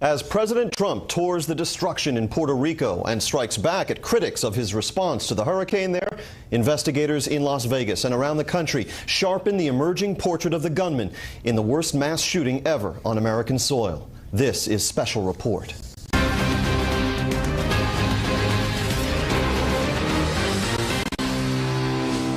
As President Trump tours the destruction in Puerto Rico and strikes back at critics of his response to the hurricane there, investigators in Las Vegas and around the country sharpen the emerging portrait of the gunman in the worst mass shooting ever on American soil. This is Special Report.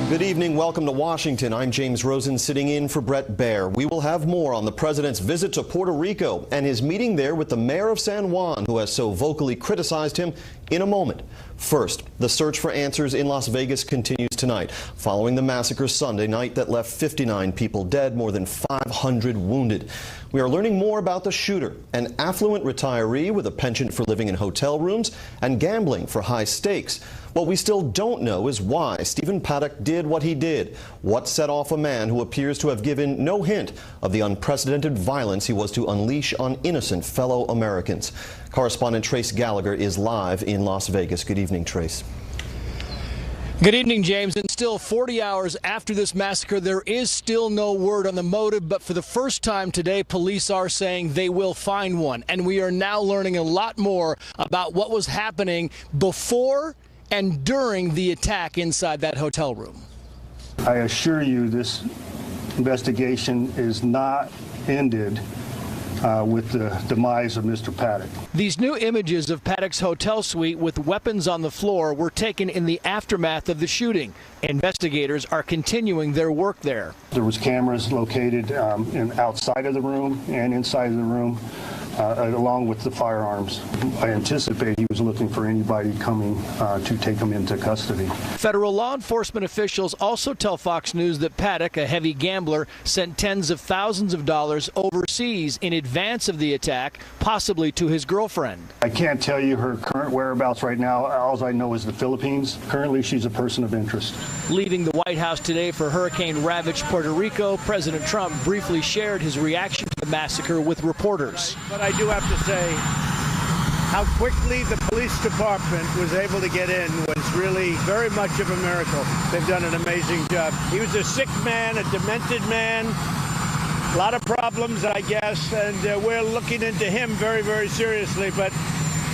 Good evening. Welcome to Washington. I'm James Rosen, sitting in for Brett Baer. We will have more on the president's visit to Puerto Rico and his meeting there with the mayor of San Juan, who has so vocally criticized him, in a moment. First, the search for answers in Las Vegas continues tonight, following the massacre Sunday night that left 59 people dead, more than 500 wounded. We are learning more about the shooter, an affluent retiree with a penchant for living in hotel rooms and gambling for high stakes. What we still don't know is why Stephen Paddock did what he did. What set off a man who appears to have given no hint of the unprecedented violence he was to unleash on innocent fellow Americans. Correspondent Trace Gallagher is live in Las Vegas. Good evening, Trace. Good evening, James. And still 40 hours after this massacre, there is still no word on the motive. But for the first time today, police are saying they will find one. And we are now learning a lot more about what was happening before and during the attack inside that hotel room. I assure you this investigation is not ended with the demise of Mr. Paddock. These new images of Paddock's hotel suite with weapons on the floor were taken in the aftermath of the shooting. Investigators are continuing their work there. There was cameras located outside of the room and inside of the room, along with the firearms. I anticipate he was looking for anybody coming to take him into custody. Federal law enforcement officials also tell Fox News that Paddock, a heavy gambler, sent tens of thousands of dollars overseas in advance of the attack, possibly to his girlfriend. I can't tell you her current whereabouts right now. All I know is the Philippines. Currently, she's a person of interest. Leaving the White House today for hurricane-ravaged Puerto Rico, President Trump briefly shared his reaction to the massacre with reporters. But I do have to say, how quickly the police department was able to get in was really very much of a miracle. They've done an amazing job. He was a sick man, a demented man, a lot of problems, I guess, and we're looking into him very, very seriously, but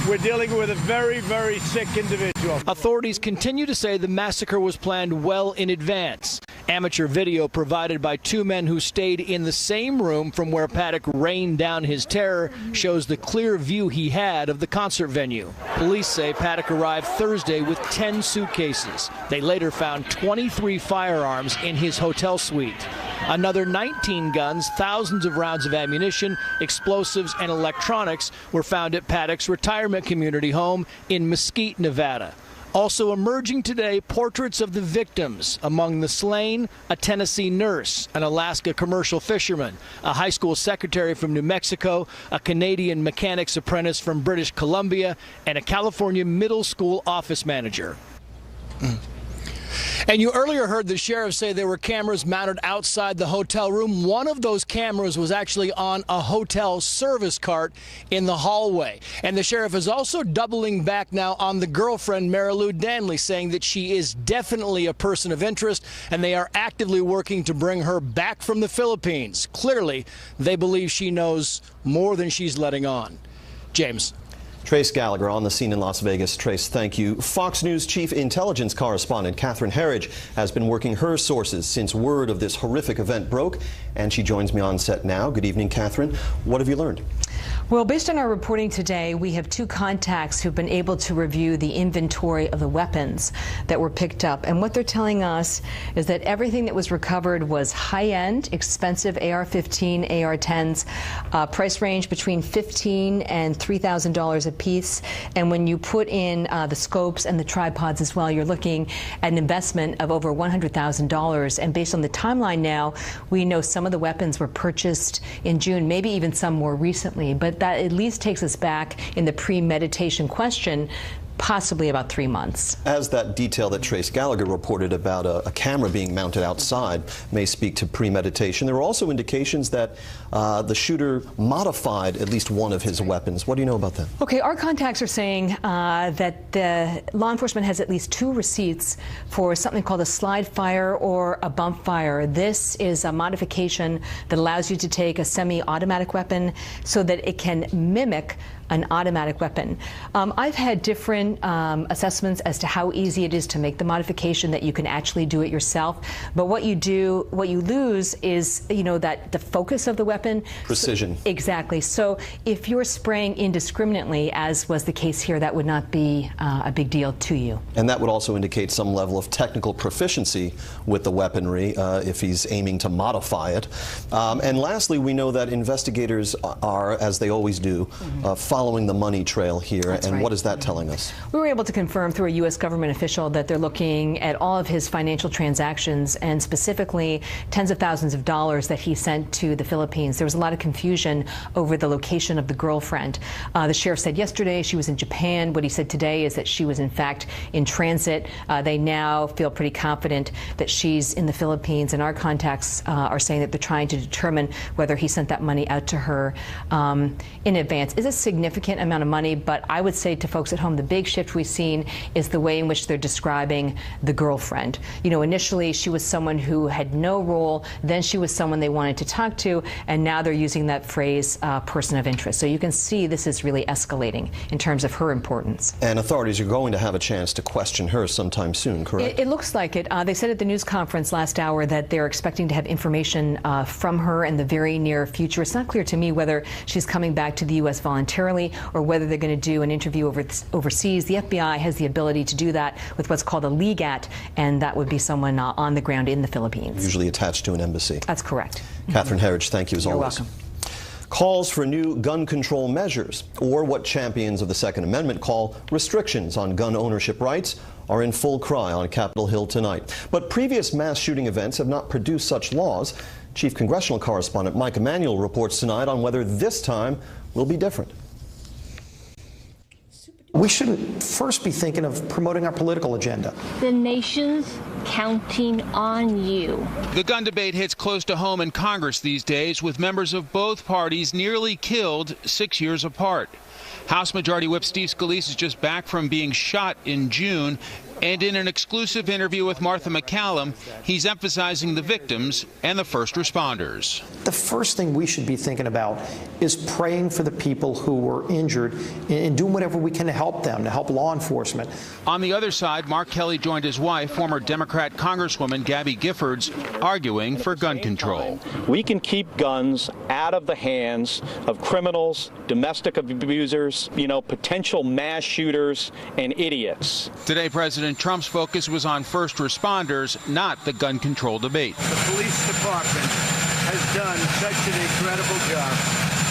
we're dealing with a very, very sick individual. Authorities continue to say the massacre was planned well in advance. Amateur video provided by two men who stayed in the same room from where Paddock rained down his terror shows the clear view he had of the concert venue. Police say Paddock arrived Thursday with 10 suitcases. They later found 23 firearms in his hotel suite. Another 19 guns, thousands of rounds of ammunition, explosives, and electronics were found at Paddock's retirement community home in Mesquite, Nevada. Also emerging today, portraits of the victims. Among the slain, a Tennessee nurse, an Alaska commercial fisherman, a high school secretary from New Mexico, a Canadian mechanic's apprentice from British Columbia, and a California middle school office manager. And you earlier heard the sheriff say there were cameras mounted outside the hotel room. One of those cameras was actually on a hotel service cart in the hallway. And the sheriff is also doubling back now on the girlfriend, Marilou Danley, saying that she is definitely a person of interest and they are actively working to bring her back from the Philippines. Clearly, they believe she knows more than she's letting on. James. Trace Gallagher on the scene in Las Vegas. Trace, thank you. Fox News chief intelligence correspondent Catherine Herridge has been working her sources since word of this horrific event broke, and she joins me on set now. Good evening, Catherine. What have you learned? Well, based on our reporting today, we have two contacts who've been able to review the inventory of the weapons that were picked up. And what they're telling us is that everything that was recovered was high-end, expensive AR-15, AR-10s, price range between $15,000 and $3,000 a piece. And when you put in the scopes and the tripods as well, you're looking at an investment of over $100,000. And based on the timeline now, we know some of the weapons were purchased in June, maybe even some more recently. But that at least takes us back in the premeditation question possibly about 3 months. As that detail that Trace Gallagher reported about a camera being mounted outside may speak to premeditation, there were also indications that the shooter modified at least one of his weapons. What do you know about that? Okay, our contacts are saying that the law enforcement has at least 2 receipts for something called a slide fire or a bump fire. This is a modification that allows you to take a semi-automatic weapon so that it can mimic an automatic weapon. I've had different assessments as to how easy it is to make the modification, that you can actually do it yourself. But what you lose is, that the focus of the weapon. Precision. So, exactly. So if you're spraying indiscriminately, as was the case here, that would not be a big deal to you. And that would also indicate some level of technical proficiency with the weaponry if he's aiming to modify it. And lastly, we know that investigators are, as they always do, following the money trail here. That's and right. What is that telling us? We were able to confirm through a U.S. government official that they're looking at all of his financial transactions, and specifically tens of thousands of dollars that he sent to the Philippines. There was a lot of confusion over the location of the girlfriend. The sheriff said yesterday she was in Japan. What he said today is that she was in fact in transit. They now feel pretty confident that she's in the Philippines, and our contacts are saying that they're trying to determine whether he sent that money out to her in advance. It's a significant amount of money, but I would say to folks at home, the big shift we've seen is the way in which they're describing the girlfriend. Initially she was someone who had no role, then she was someone they wanted to talk to, and now they're using that phrase, person of interest. So you can see this is really escalating in terms of her importance. And authorities are going to have a chance to question her sometime soon, correct? It looks like it. They said at the news conference last hour that they're expecting to have information from her in the very near future. It's not clear to me whether she's coming back to the U.S. voluntarily or whether they're going to do an interview overseas. The FBI has the ability to do that with what's called a legat, and that would be someone on the ground in the Philippines. Usually attached to an embassy. That's correct. Catherine Herridge, thank you as always. You're welcome. Calls for new gun control measures, or what champions of the Second Amendment call restrictions on gun ownership rights, are in full cry on Capitol Hill tonight. But previous mass shooting events have not produced such laws. Chief Congressional Correspondent Mike Emanuel reports tonight on whether this time will be different. We shouldn't first be thinking of promoting our political agenda. The nation's counting on you. The gun debate hits close to home in Congress these days, with members of both parties nearly killed 6 years apart. House Majority Whip Steve Scalise is just back from being shot in June, and in an exclusive interview with Martha McCallum, he's emphasizing the victims and the first responders. The first thing we should be thinking about is praying for the people who were injured and doing whatever we can to help them, to help law enforcement. On the other side, Mark Kelly joined his wife, former Democrat Congresswoman Gabby Giffords, arguing for gun control. We can keep guns out of the hands of criminals, domestic abusers, potential mass shooters, and idiots. Today, President Trump's focus was on first responders, not the gun control debate. The police department has done such an incredible job,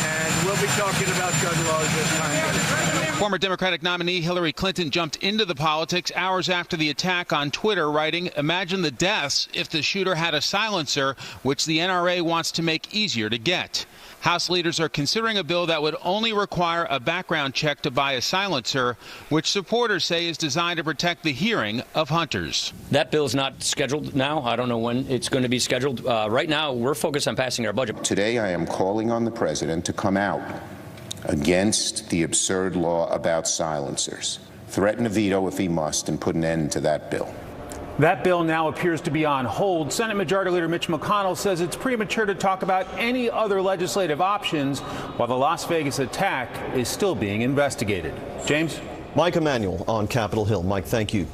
and we'll be talking about gun laws as time goes on. Former Democratic nominee Hillary Clinton jumped into the politics hours after the attack on Twitter, writing, "Imagine the deaths if the shooter had a silencer, which the NRA wants to make easier to get." House leaders are considering a bill that would only require a background check to buy a silencer, which supporters say is designed to protect the hearing of hunters. That bill is not scheduled now. I don't know when it's going to be scheduled. Right now, we're focused on passing our budget. Today, I am calling on the president to come out against the absurd law about silencers, threaten a veto if he must, and put an end to that bill. That bill now appears to be on hold. Senate Majority Leader Mitch McConnell says it's premature to talk about any other legislative options while the Las Vegas attack is still being investigated. James? Mike Emanuel on Capitol Hill. Mike, thank you.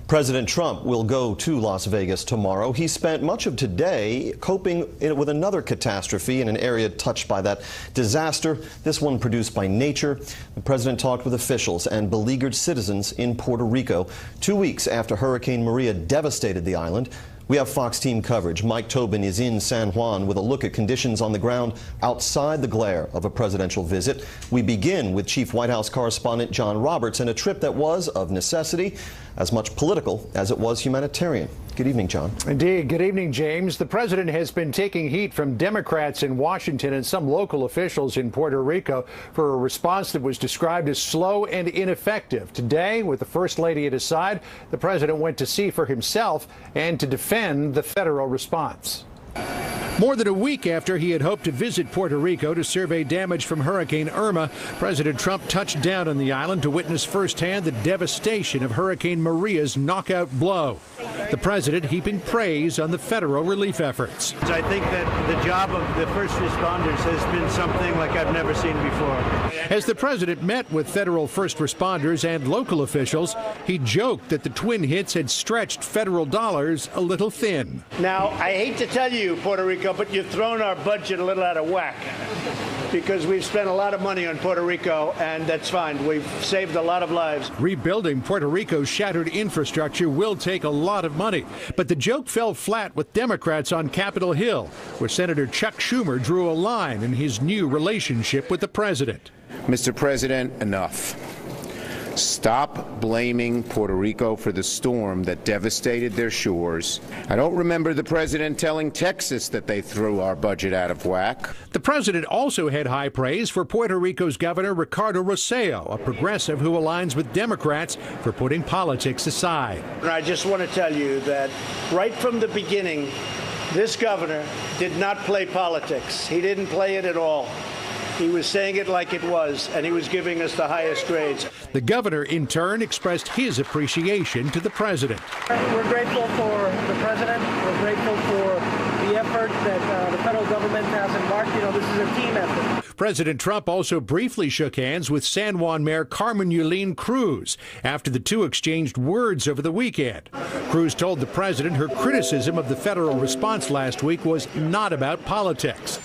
President Trump will go to Las Vegas tomorrow. He spent much of today coping with another catastrophe in an area touched by that disaster, this one produced by nature. The president talked with officials and beleaguered citizens in Puerto Rico 2 weeks after Hurricane Maria devastated the island. We have Fox team coverage. Mike Tobin is in San Juan with a look at conditions on the ground outside the glare of a presidential visit. We begin with Chief White House correspondent John Roberts and a trip that was, of necessity, as much political as it was humanitarian. Good evening, John. Indeed. Good evening, James. The president has been taking heat from Democrats in Washington and some local officials in Puerto Rico for a response that was described as slow and ineffective. Today, with the First Lady at his side, the president went to see for himself and to defend the federal response. More than a week after he had hoped to visit Puerto Rico to survey damage from Hurricane Irma, President Trump touched down on the island to witness firsthand the devastation of Hurricane Maria's knockout blow. The president heaping praise on the federal relief efforts. I think that the job of the first responders has been something like I've never seen before. As the president met with federal first responders and local officials, he joked that the twin hits had stretched federal dollars a little thin. Now, I hate to tell you, Puerto Rico, but you've thrown our budget a little out of whack because we've spent a lot of money on Puerto Rico, and that's fine. We've saved a lot of lives. Rebuilding Puerto Rico's shattered infrastructure will take a lot of money, but the joke fell flat with Democrats on Capitol Hill, where Senator Chuck Schumer drew a line in his new relationship with the president. Mr. President, enough. Stop blaming Puerto Rico for the storm that devastated their shores. I don't remember the president telling Texas that they threw our budget out of whack. The president also had high praise for Puerto Rico's Governor Ricardo Rossello, a progressive who aligns with Democrats for putting politics aside. And I just want to tell you that right from the beginning, this governor did not play politics. He didn't play it at all. He was saying it like it was, and he was giving us the highest grades. The governor, in turn, expressed his appreciation to the president. We're grateful for the president. We're grateful for the effort that the federal government has embarked. You know, this is a team effort. President Trump also briefly shook hands with San Juan Mayor Carmen Yulín Cruz after the two exchanged words over the weekend. Cruz told the president her criticism of the federal response last week was not about politics.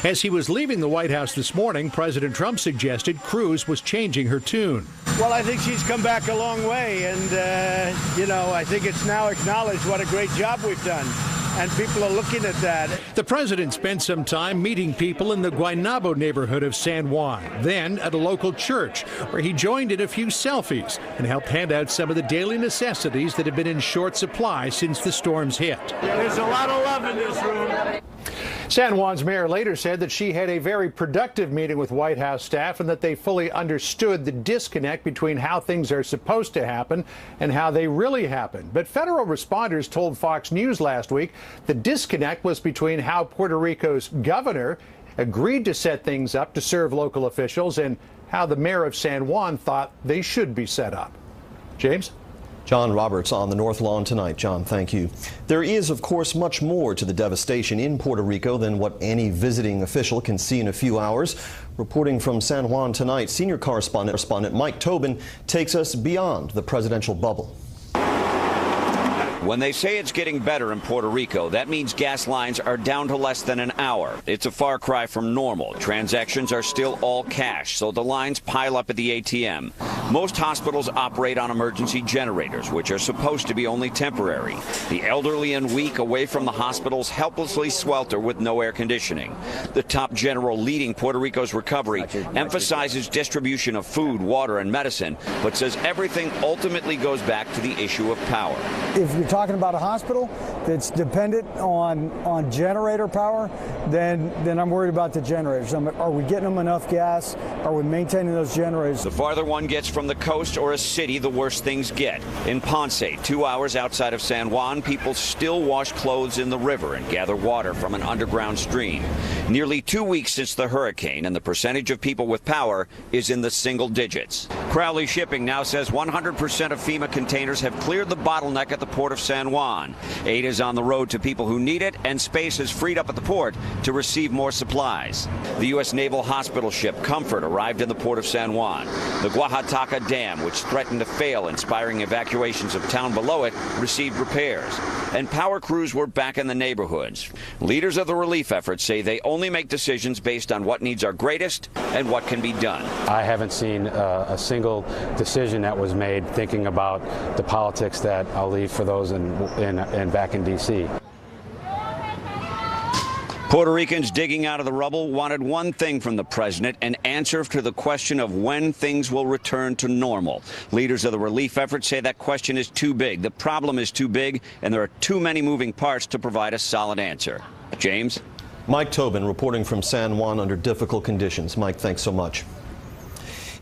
As he was leaving the White House this morning, President Trump suggested Cruz was changing her tune. Well, I think she's come back a long way, and, you know, I think it's now acknowledged what a great job we've done, and people are looking at that. The president spent some time meeting people in the Guaynabo neighborhood of San Juan, then at a local church, where he joined in a few selfies and helped hand out some of the daily necessities that have been in short supply since the storms hit. There's a lot of love in this room. San Juan's mayor later said that she had a very productive meeting with White House staff and that they fully understood the disconnect between how things are supposed to happen and how they really happen. But federal responders told Fox News last week the disconnect was between how Puerto Rico's governor agreed to set things up to serve local officials and how the mayor of San Juan thought they should be set up. James? John Roberts on the North Lawn tonight. John, thank you. There is, of course, much more to the devastation in Puerto Rico than what any visiting official can see in a few hours. Reporting from San Juan tonight, senior correspondent Mike Tobin takes us beyond the presidential bubble. When they say it's getting better in Puerto Rico, that means gas lines are down to less than an hour. It's a far cry from normal. Transactions are still all cash, so the lines pile up at the ATM. Most hospitals operate on emergency generators, which are supposed to be only temporary. The elderly and weak away from the hospitals helplessly swelter with no air conditioning. The top general leading Puerto Rico's recovery emphasizes distribution of food, water, and medicine, but says everything ultimately goes back to the issue of power. If you're talking about a hospital that's dependent on generator power, then I'm worried about the generators. Are we getting them enough gas? Are we maintaining those generators? The farther one gets from the coast or a city, the worse things get. In Ponce, 2 hours outside of San Juan, people still wash clothes in the river and gather water from an underground stream. Nearly 2 weeks since the hurricane, and the percentage of people with power is in the single digits. Crowley Shipping now says 100% of FEMA containers have cleared the bottleneck at the port of San Juan. Aid is on the road to people who need it, and space is freed up at the port to receive more supplies. The U.S. Naval Hospital ship Comfort arrived in the port of San Juan. The Oaxaca Dam, which threatened to fail, inspiring evacuations of town below it, received repairs. And power crews were back in the neighborhoods. Leaders of the relief efforts say they only make decisions based on what needs are greatest and what can be done. I haven't seen a single decision that was made thinking about the politics that I'll leave for those and back in D.C. Puerto Ricans digging out of the rubble wanted one thing from the president, an answer to the question of when things will return to normal. Leaders of the relief effort say that question is too big. The problem is too big, and there are too many moving parts to provide a solid answer. James? Mike Tobin reporting from San Juan under difficult conditions. Mike, thanks so much.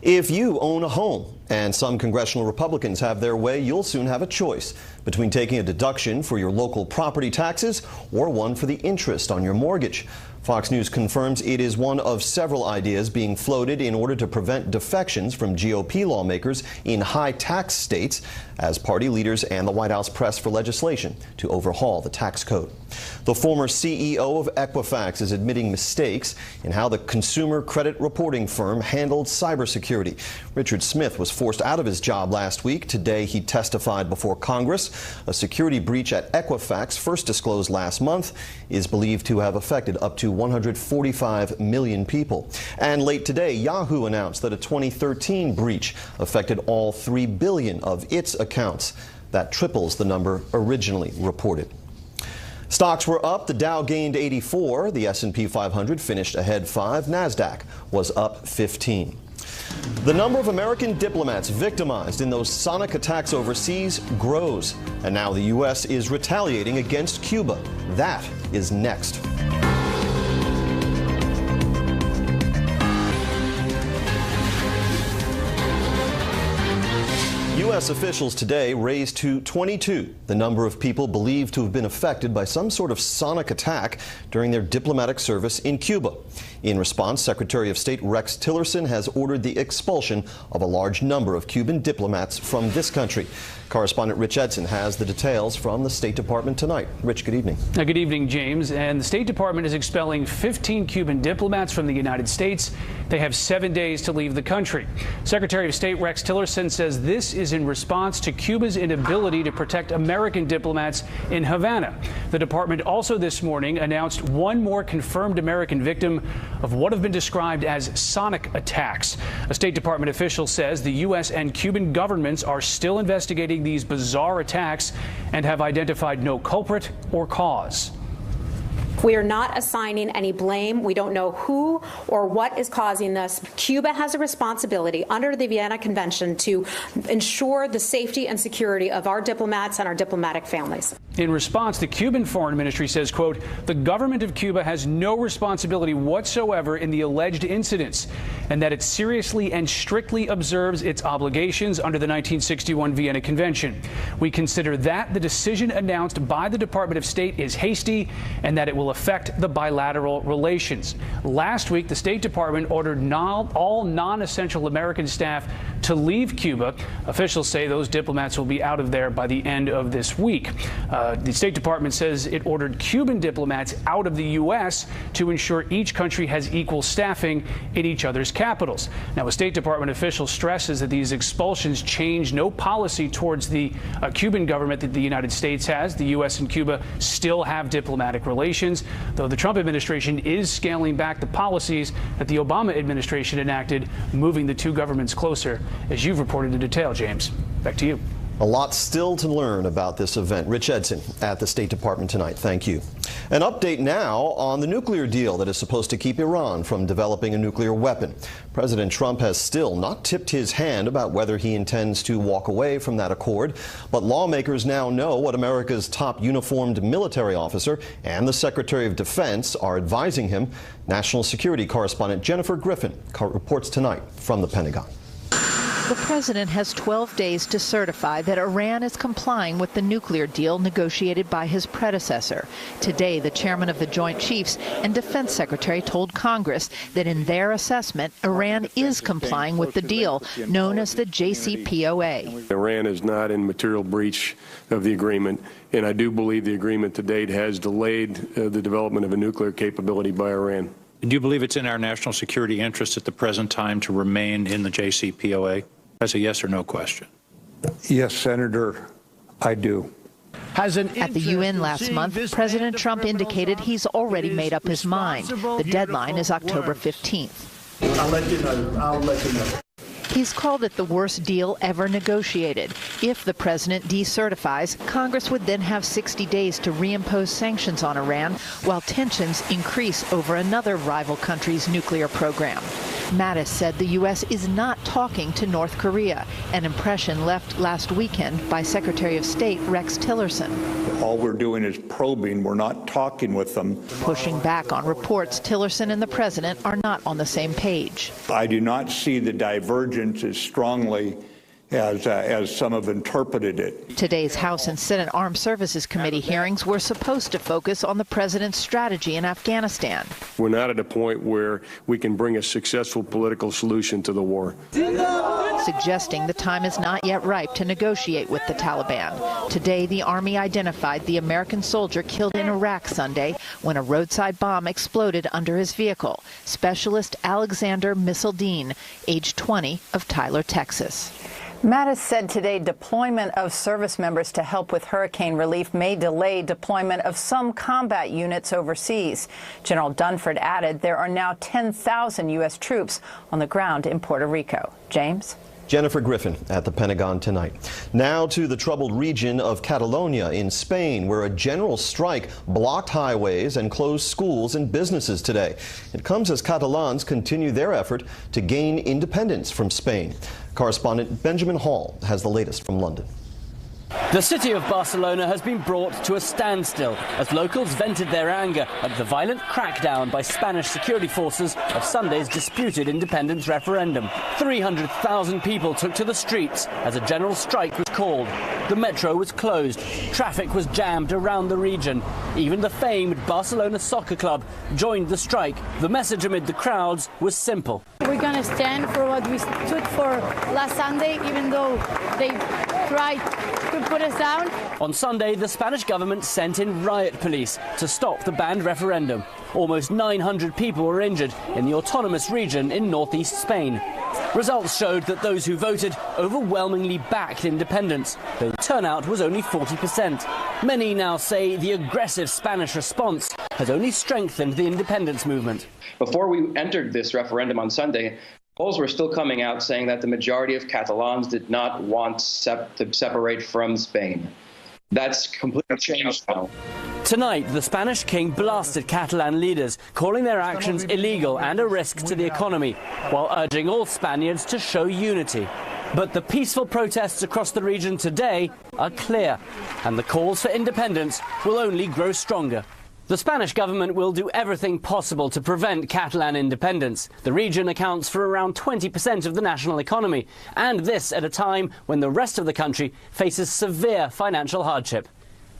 If you own a home and some congressional Republicans have their way, you'll soon have a choice between taking a deduction for your local property taxes or one for the interest on your mortgage. Fox News confirms it is one of several ideas being floated in order to prevent defections from GOP lawmakers in high-tax states as party leaders and the White House press for legislation to overhaul the tax code. The former CEO of Equifax is admitting mistakes in how the consumer credit reporting firm handled cybersecurity. Richard Smith was forced out of his job last week. Today he testified before Congress. A security breach at Equifax, first disclosed last month, is believed to have affected up to 145 million people. And late today, Yahoo announced that a 2013 breach affected all 3 billion of its accounts. That triples the number originally reported. Stocks were up. The Dow gained 84. The S&P 500 finished ahead 5. NASDAQ was up 15. The number of American diplomats victimized in those sonic attacks overseas grows. And now the U.S. is retaliating against Cuba. That is next. U.S. officials today raised to 22 the number of people believed to have been affected by some sort of sonic attack during their diplomatic service in Cuba. In response, Secretary of State Rex Tillerson has ordered the expulsion of a large number of Cuban diplomats from this country. Correspondent Rich Edson has the details from the State Department tonight. Rich, good evening. Good evening, James. And the State Department is expelling 15 Cuban diplomats from the United States. They have 7 days to leave the country. Secretary of State Rex Tillerson says this is in response to Cuba's inability to protect American diplomats in Havana. The department also this morning announced one more confirmed American victim of what have been described as sonic attacks. A State Department official says the U.S. and Cuban governments are still investigating these bizarre attacks and have identified no culprit or cause. We are not assigning any blame. We don't know who or what is causing this. Cuba has a responsibility under the Vienna Convention to ensure the safety and security of our diplomats and our diplomatic families. In response, the Cuban Foreign Ministry says, quote, the government of Cuba has no responsibility whatsoever in the alleged incidents, and that it seriously and strictly observes its obligations under the 1961 Vienna Convention. We consider that the decision announced by the Department of State is hasty and that it will affect the bilateral relations. Last week, the State Department ordered all non-essential American staff to leave Cuba. Officials say those diplomats will be out of there by the end of this week. The State Department says it ordered Cuban diplomats out of the U.S. to ensure each country has equal staffing in each other's capitals. Now, a State Department official stresses that these expulsions change no policy towards the Cuban government that the United States has. The U.S. and Cuba still have diplomatic relations, though the Trump administration is scaling back the policies that the Obama administration enacted, moving the two governments closer, as you've reported in detail, James. Back to you. A lot still to learn about this event. Rich Edson at the State Department tonight. Thank you. An update now on the nuclear deal that is supposed to keep Iran from developing a nuclear weapon. President Trump has still not tipped his hand about whether he intends to walk away from that accord. But lawmakers now know what America's top uniformed military officer and the Secretary of Defense are advising him. National Security Correspondent Jennifer Griffin reports tonight from the Pentagon. The president has 12 days to certify that Iran is complying with the nuclear deal negotiated by his predecessor. Today, the chairman of the Joint Chiefs and Defense Secretary told Congress that in their assessment, Iran is complying with the deal, known as the JCPOA. Iran is not in material breach of the agreement, and I do believe the agreement to date has delayed the development of a nuclear capability by Iran. Do you believe it's in our national security interest at the present time to remain in the JCPOA? That's a yes or no question. Yes, Senator, I do. At the UN last month, President Trump indicated he's already made up his mind. The deadline is October 15th. I'll let you know. He's called it the worst deal ever negotiated. If the president decertifies, Congress would then have 60 days to reimpose sanctions on Iran, while tensions increase over another rival country's nuclear program. Mattis said the U.S. is not talking to North Korea, an impression left last weekend by Secretary of State Rex Tillerson. All we're doing is probing. We're not talking with them. Pushing back on reports Tillerson and the president are not on the same page. I do not see the divergence as strongly as some have interpreted it. Today's House and Senate Armed Services Committee hearings were supposed to focus on the president's strategy in Afghanistan. We're not at a point where we can bring a successful political solution to the war. Suggesting the time is not yet ripe to negotiate with the Taliban. Today, the Army identified the American soldier killed in Iraq Sunday when a roadside bomb exploded under his vehicle. Specialist Alexander Missildine, age 20, of Tyler, Texas. Mattis said today deployment of service members to help with hurricane relief may delay deployment of some combat units overseas. General Dunford added there are now 10,000 U.S. troops on the ground in Puerto Rico. James? Jennifer Griffin at the Pentagon tonight. Now to the troubled region of Catalonia in Spain, where a general strike blocked highways and closed schools and businesses today. It comes as Catalans continue their effort to gain independence from Spain. Correspondent Benjamin Hall has the latest from London. The city of Barcelona has been brought to a standstill as locals vented their anger at the violent crackdown by Spanish security forces of Sunday's disputed independence referendum. 300,000 people took to the streets as a general strike was called. The metro was closed. Traffic was jammed around the region. Even the famed Barcelona Soccer Club joined the strike. The message amid the crowds was simple. We're going to stand for what we stood for last Sunday, even though they tried to put us down. On Sunday, the Spanish government sent in riot police to stop the banned referendum. Almost 900 people were injured in the autonomous region in northeast Spain. Results showed that those who voted overwhelmingly backed independence, though the turnout was only 40%. Many now say the aggressive Spanish response has only strengthened the independence movement. Before we entered this referendum on Sunday, polls were still coming out saying that the majority of Catalans did not want to separate from Spain. That's completely changed now. Tonight, the Spanish king blasted Catalan leaders, calling their actions illegal and a risk to the economy, while urging all Spaniards to show unity. But the peaceful protests across the region today are clear, and the calls for independence will only grow stronger. The Spanish government will do everything possible to prevent Catalan independence. The region accounts for around 20% of the national economy, and this at a time when the rest of the country faces severe financial hardship.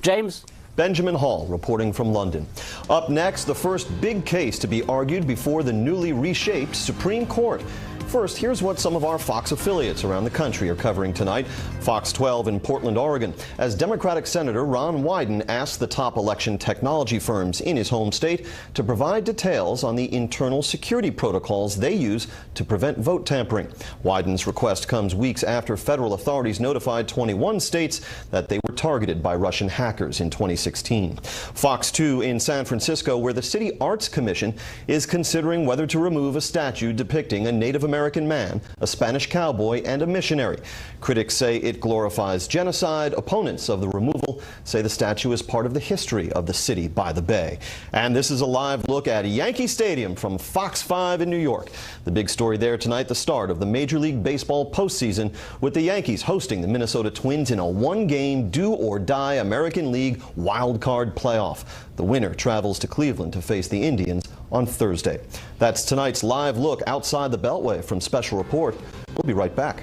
James? Benjamin Hall reporting from London. Up next, the first big case to be argued before the newly reshaped Supreme Court. First, here's what some of our Fox affiliates around the country are covering tonight. Fox 12 in Portland, Oregon, as Democratic Senator Ron Wyden asked the top election technology firms in his home state to provide details on the internal security protocols they use to prevent vote tampering. Wyden's request comes weeks after federal authorities notified 21 states that they were targeted by Russian hackers in 2016. Fox 2 in San Francisco, where the City Arts Commission is considering whether to remove a statue depicting a Native American man, a Spanish cowboy, and a missionary. Critics say it glorifies genocide. Opponents of the removal say the statue is part of the history of the city by the bay. And this is a live look at Yankee Stadium from Fox 5 in New York. The big story there tonight, the start of the Major League Baseball postseason, with the Yankees hosting the Minnesota Twins in a one-game do-or-die American League wild card playoff. The winner travels to Cleveland to face the Indians on Thursday. That's tonight's live look outside the Beltway from Special Report. We'll be right back.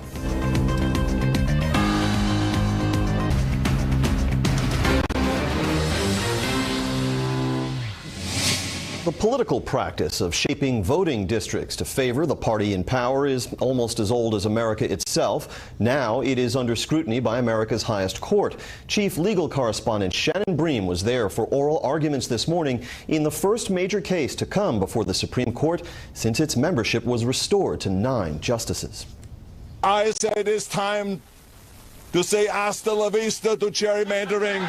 The political practice of shaping voting districts to favor the party in power is almost as old as America itself. Now it is under scrutiny by America's highest court. Chief legal correspondent Shannon Bream was there for oral arguments this morning in the first major case to come before the Supreme Court since its membership was restored to 9 justices. I say it is time to say hasta la vista to gerrymandering.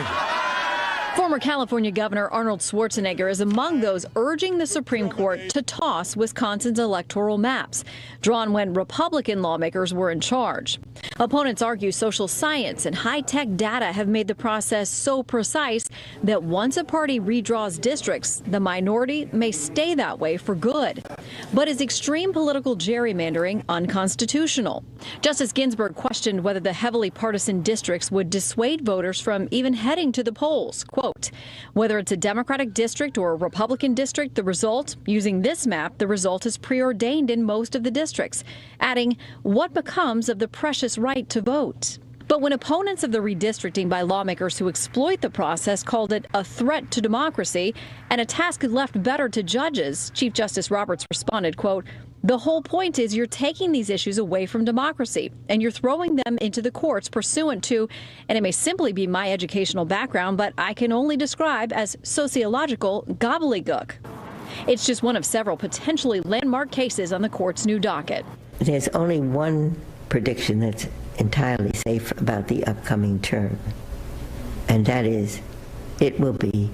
Former California Governor Arnold Schwarzenegger is among those urging the Supreme Court to toss Wisconsin's electoral maps, drawn when Republican lawmakers were in charge. Opponents argue social science and high-tech data have made the process so precise that once a party redraws districts, the minority may stay that way for good. But is extreme political gerrymandering unconstitutional? Justice Ginsburg questioned whether the heavily partisan districts would dissuade voters from even heading to the polls. Quote, whether it's a Democratic district or a Republican district, using this map, the result is preordained in most of the districts. Adding, what becomes of the precious right to vote? But when opponents of the redistricting by lawmakers who exploit the process called it a threat to democracy and a task left better to judges, Chief Justice Roberts responded, quote, the whole point is you're taking these issues away from democracy and you're throwing them into the courts pursuant to, and it may simply be my educational background, but I can only describe as sociological gobbledygook. It's just one of several potentially landmark cases on the court's new docket. There's only one prediction that's entirely safe about the upcoming term, and that is it will be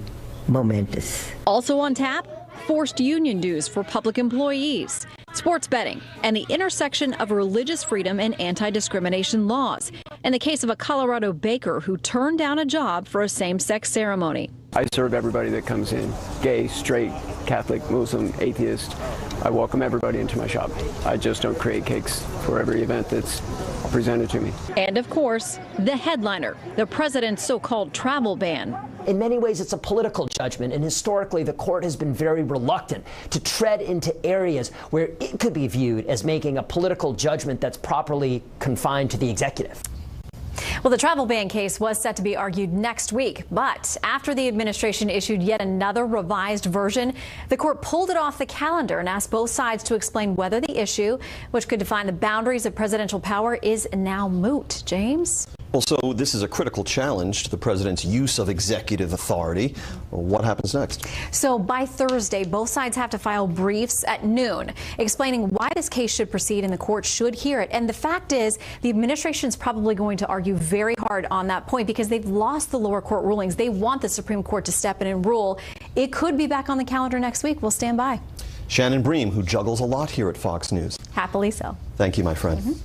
momentous. Also on tap, forced union dues for public employees, sports betting, and the intersection of religious freedom and anti-discrimination laws, and the case of a Colorado baker who turned down a job for a same-sex ceremony. I serve everybody that comes in, gay, straight, Catholic, Muslim, atheist. I welcome everybody into my shop. I just don't create cakes for every event that's presented to me. And of course, the headliner, the president's so-called travel ban. In many ways, it's a political judgment, and historically, the court has been very reluctant to tread into areas where it could be viewed as making a political judgment that's properly confined to the executive. Well, the travel ban case was set to be argued next week, but after the administration issued yet another revised version, the court pulled it off the calendar and asked both sides to explain whether the issue, which could define the boundaries of presidential power, is now moot. James? Well, so this is a critical challenge to the president's use of executive authority. What happens next? So by Thursday, both sides have to file briefs at noon explaining why this case should proceed and the court should hear it. And the fact is, the administration's probably going to argue very hard on that point because they've lost the lower court rulings. They want the Supreme Court to step in and rule. It could be back on the calendar next week. We'll stand by. Shannon Bream, who juggles a lot here at Fox News. Happily so. Thank you, my friend.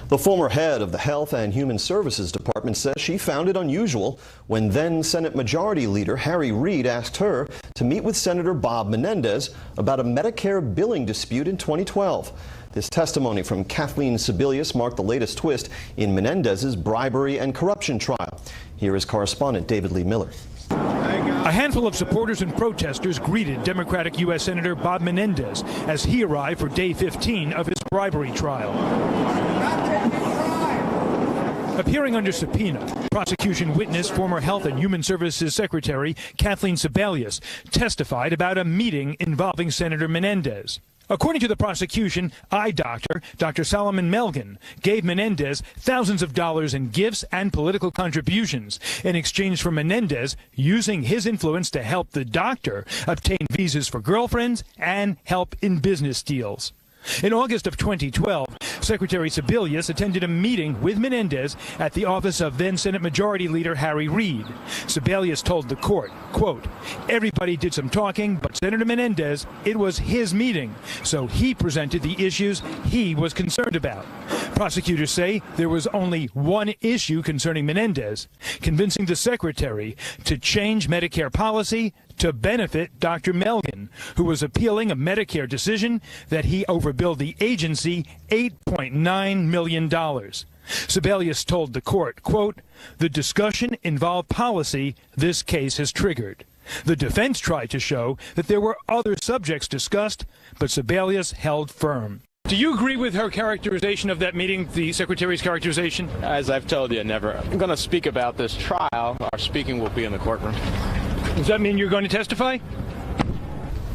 The former head of the Health and Human Services Department says she found it unusual when then Senate Majority Leader Harry Reid asked her to meet with Senator Bob Menendez about a Medicare billing dispute in 2012. This testimony from Kathleen Sebelius marked the latest twist in Menendez's bribery and corruption trial. Here is correspondent David Lee Miller. A handful of supporters and protesters greeted Democratic U.S. Senator Bob Menendez as he arrived for day 15 of his bribery trial. Appearing under subpoena, prosecution witness former Health and Human Services Secretary Kathleen Sebelius testified about a meeting involving Senator Menendez. According to the prosecution, eye doctor, Dr. Solomon Melgen, gave Menendez thousands of dollars in gifts and political contributions in exchange for Menendez using his influence to help the doctor obtain visas for girlfriends and help in business deals. In August of 2012, Secretary Sebelius attended a meeting with Menendez at the office of then Senate Majority Leader Harry Reid. Sebelius told the court, quote, everybody did some talking, but Senator Menendez, it was his meeting, so he presented the issues he was concerned about. Prosecutors say there was only one issue concerning Menendez, convincing the secretary to change Medicare policy to benefit Dr. Melgen, who was appealing a Medicare decision that he overbilled the agency $8.9 million. Sebelius told the court, quote, the discussion involved policy this case has triggered. The defense tried to show that there were other subjects discussed, but Sebelius held firm. Do you agree with her characterization of that meeting, the Secretary's characterization? As I've told you, never. I'm going to speak about this trial. Our speaking will be in the courtroom. Does that mean you're going to testify?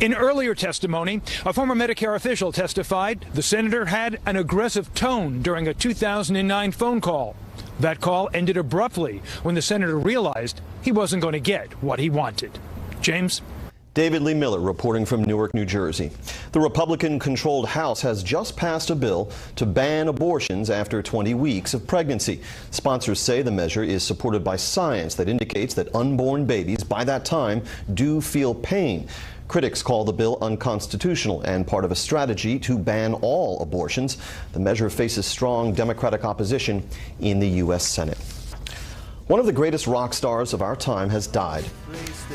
In earlier testimony, a former Medicare official testified the senator had an aggressive tone during a 2009 phone call. That call ended abruptly when the senator realized he wasn't going to get what he wanted. James? David Lee Miller reporting from Newark, New Jersey. The Republican-controlled House has just passed a bill to ban abortions after 20 weeks of pregnancy. Sponsors say the measure is supported by science that indicates that unborn babies by that time do feel pain. Critics call the bill unconstitutional and part of a strategy to ban all abortions. The measure faces strong Democratic opposition in the U.S. Senate. One of the greatest rock stars of our time has died.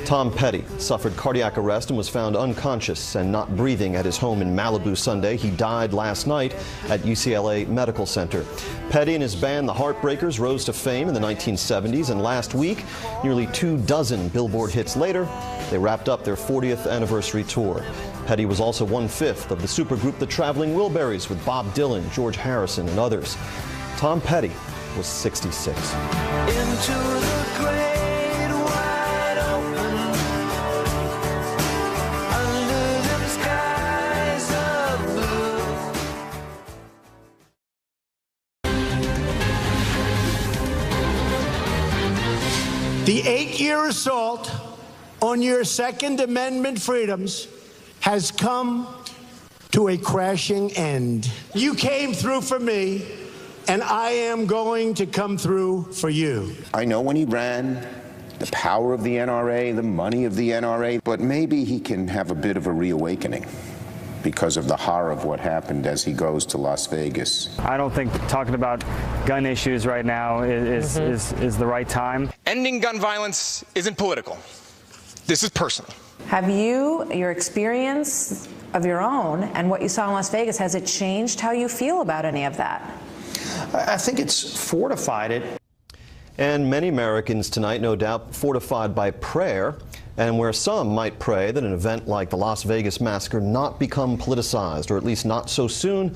Tom Petty suffered cardiac arrest and was found unconscious and not breathing at his home in Malibu Sunday. He died last night at UCLA Medical Center. Petty and his band, the Heartbreakers, rose to fame in the 1970s, and last week, nearly 24 Billboard hits later, they wrapped up their 40th anniversary tour. Petty was also 1/5 of the supergroup The Traveling Wilburys with Bob Dylan, George Harrison, and others. Tom Petty was 66. Into the great wide open, under them skies of blue. The 8-year assault on your Second Amendment freedoms has come to a crashing end. You came through for me, and I am going to come through for you. I know when he ran, the power of the NRA, the money of the NRA, but maybe he can have a bit of a reawakening because of the horror of what happened as he goes to Las Vegas. I don't think talking about gun issues right now is the right time. Ending gun violence isn't political. This is personal. Have you, your experience of your own and what you saw in Las Vegas, has it changed how you feel about any of that? I think it's fortified it. And many Americans tonight, no doubt, fortified by prayer, and where some might pray that an event like the Las Vegas massacre not become politicized, or at least not so soon,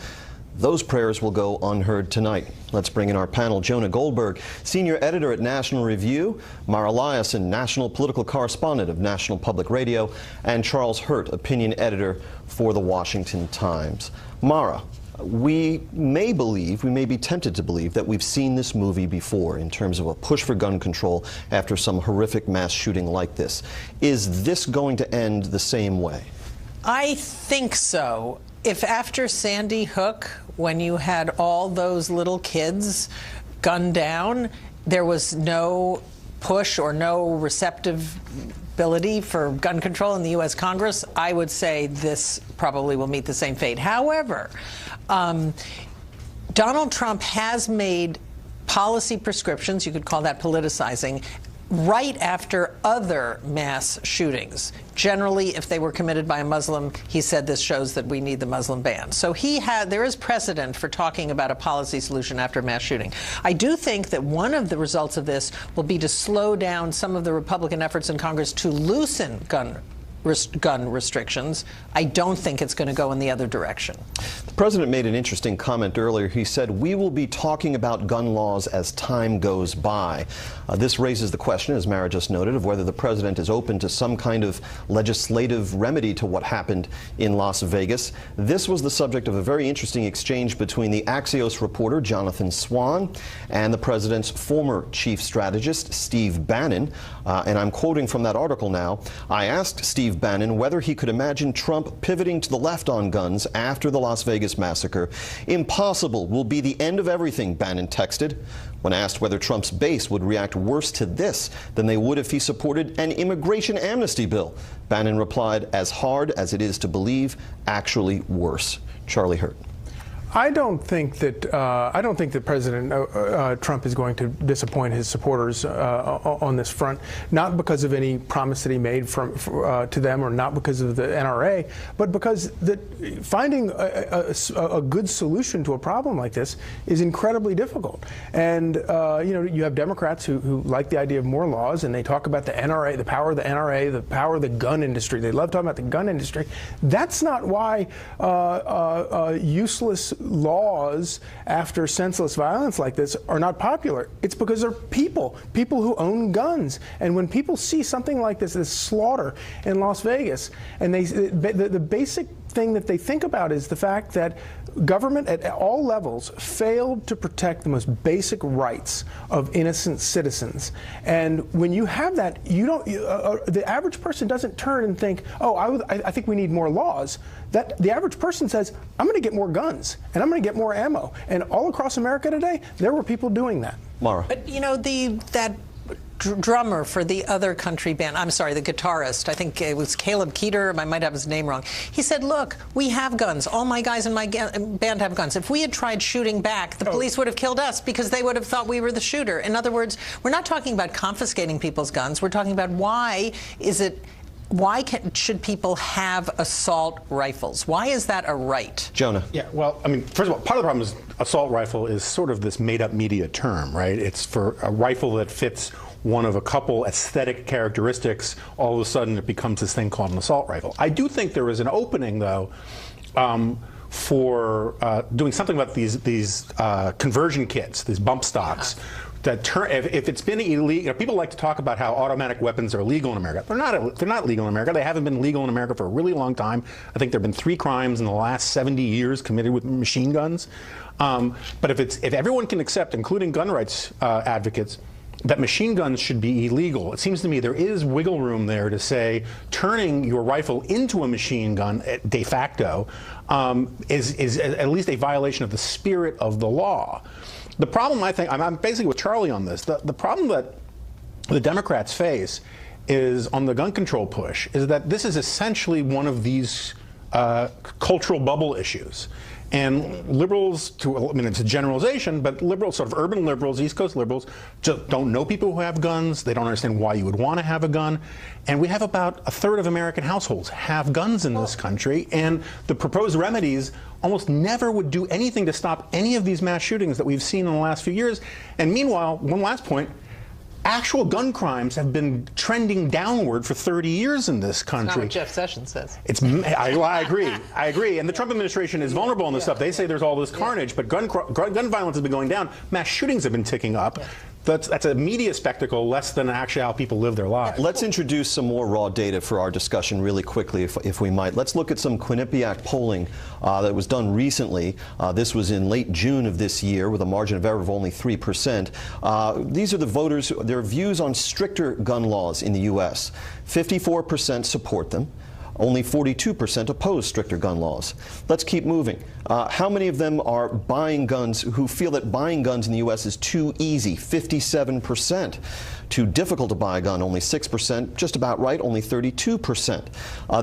those prayers will go unheard tonight. Let's bring in our panel. Jonah Goldberg, senior editor at National Review, Mara Liasson, national political correspondent of National Public Radio, and Charles Hurt, opinion editor for the Washington Times. Mara, we may be tempted to believe that we've seen this movie before in terms of a push for gun control after some horrific mass shooting like this. Is this going to end the same way? I think so. If after Sandy Hook, when you had all those little kids gunned down, there was no push or no receptibility for gun control in the U.S. Congress, I would say this probably will meet the same fate. However, Donald Trump has made policy prescriptions, you could call that politicizing, right after other mass shootings. Generally, if they were committed by a Muslim, he said this shows that we need the Muslim ban. So there is precedent for talking about a policy solution after mass shooting. I do think that one of the results of this will be to slow down some of the Republican efforts in Congress to loosen gun restrictions. I don't think it's going to go in the other direction. The president made an interesting comment earlier. He said, we will be talking about gun laws as time goes by. This raises the question, as Mara just noted, of whether the president is open to some kind of legislative remedy to what happened in Las Vegas. This was the subject of a very interesting exchange between the Axios reporter, Jonathan Swan, and the president's former chief strategist, Steve Bannon. And I'm quoting from that article now. I asked Steve Bannon whether he could imagine Trump pivoting to the left on guns after the Las Vegas massacre. Impossible will be the end of everything, Bannon texted. When asked whether Trump's base would react worse to this than they would if he supported an immigration amnesty bill, Bannon replied, as hard as it is to believe, actually worse. Charlie Hurt. I don't think that President Trump is going to disappoint his supporters on this front, not because of any promise that he made to them, or not because of the NRA, but because finding a good solution to a problem like this is incredibly difficult. And you have Democrats who like the idea of more laws, and they talk about the NRA, the power of the NRA, the power of the gun industry. They love talking about the gun industry. That's not why useless laws after senseless violence like this are not popular. It's because they're people who own guns. And when people see something like this slaughter in Las Vegas, and the basic thing that they think about is the fact that government at all levels failed to protect the most basic rights of innocent citizens. And when you have that, the average person doesn't turn and think, oh, I think we need more laws. That the average person says, I'm going to get more guns and I'm going to get more ammo. And all across America today, there were people doing that. Mara. But you know, that drummer for the other country band, I'm sorry, the guitarist, I think it was Caleb Keeter, I might have his name wrong. He said, look, we have guns. All my guys in my band have guns. If we had tried shooting back, the police would have killed us because they would have thought we were the shooter. In other words, we're not talking about confiscating people's guns. We're talking about why should people have assault rifles? Why is that a right? Jonah. Yeah, well, I mean, first of all, part of the problem is assault rifle is sort of this made-up media term, right? It's for a rifle that fits one of a couple aesthetic characteristics. All of a sudden, it becomes this thing called an assault rifle. I do think there is an opening, though, for doing something about these conversion kits, these bump stocks. That if it's been illegal, people like to talk about how automatic weapons are legal in America. They're not legal in America. They haven't been legal in America for a really long time. I think there have been 3 crimes in the last 70 years committed with machine guns. But if everyone can accept, including gun rights advocates, that machine guns should be illegal, it seems to me there is wiggle room there to say turning your rifle into a machine gun de facto is at least a violation of the spirit of the law. The problem, I think, I'm basically with Charlie on this, the problem that the Democrats face is on the gun control push is that this is essentially one of these cultural bubble issues. And liberals, I mean, it's a generalization, but liberals, sort of urban liberals, East Coast liberals, just don't know people who have guns. They don't understand why you would want to have a gun. And we have about a third of American households have guns in this country. And the proposed remedies almost never would do anything to stop any of these mass shootings that we've seen in the last few years. And meanwhile, one last point, actual gun crimes have been trending downward for 30 years in this country. That's not what Jeff Sessions says. I agree. I agree. And the Trump administration is vulnerable on this stuff. They say there's all this carnage, but gun violence has been going down. Mass shootings have been ticking up. That's a media spectacle less than actually how people live their lives. Let's introduce some more raw data for our discussion really quickly, if we might. Let's look at some Quinnipiac polling that was done recently. This was in late June of this year with a margin of error of only 3%. These are the voters, their views on stricter gun laws in the U.S. 54% support them. Only 42% oppose stricter gun laws. Let's keep moving. How many of them are buying guns, who feel that buying guns in the U.S. is too easy? 57%. Too difficult to buy a gun, only 6%. Just about right, only 32%.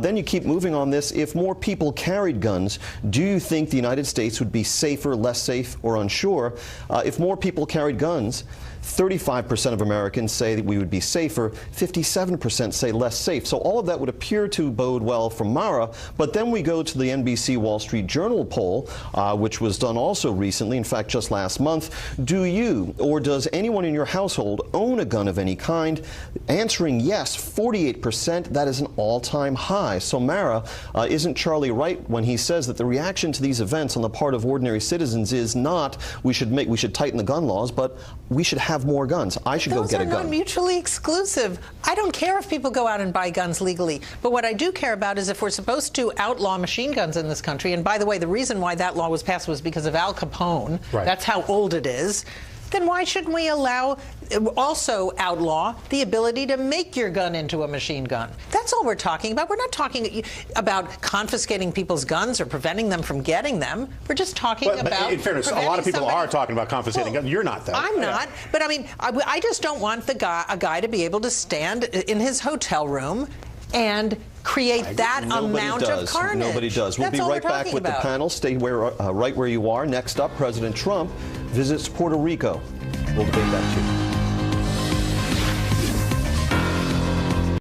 Then you keep moving on this. If more people carried guns, do you think the United States would be safer, less safe, or unsure? If more people carried guns, 35% of Americans say that we would be safer, 57% say less safe. So all of that would appear to bode well for Mara, but then we go to the NBC Wall Street Journal poll, which was done also recently, in fact just last month. Do you or does anyone in your household own a gun of any kind? Answering yes, 48%, that is an all-time high. So Mara, isn't Charlie right when he says that the reaction to these events on the part of ordinary citizens is not we should tighten the gun laws, but we should have more guns. I should go get a gun. Those are not mutually exclusive. I don't care if people go out and buy guns legally, but what I do care about is if we're supposed to outlaw machine guns in this country, and by the way, the reason why that law was passed was because of Al Capone. Right. That's how old it is. Then why shouldn't we also outlaw the ability to make your gun into a machine gun? That's all we're talking about. We're not talking about confiscating people's guns or preventing them from getting them. We're just talking about. But in fairness, a lot of people are talking about confiscating guns. You're not, though. I'm not. But I mean, I just don't want a guy to be able to stand in his hotel room and create that amount of carnage. Nobody does. We'll be right back with the panel. Stay right where you are. Next up, President Trump visits Puerto Rico. We'll debate that too.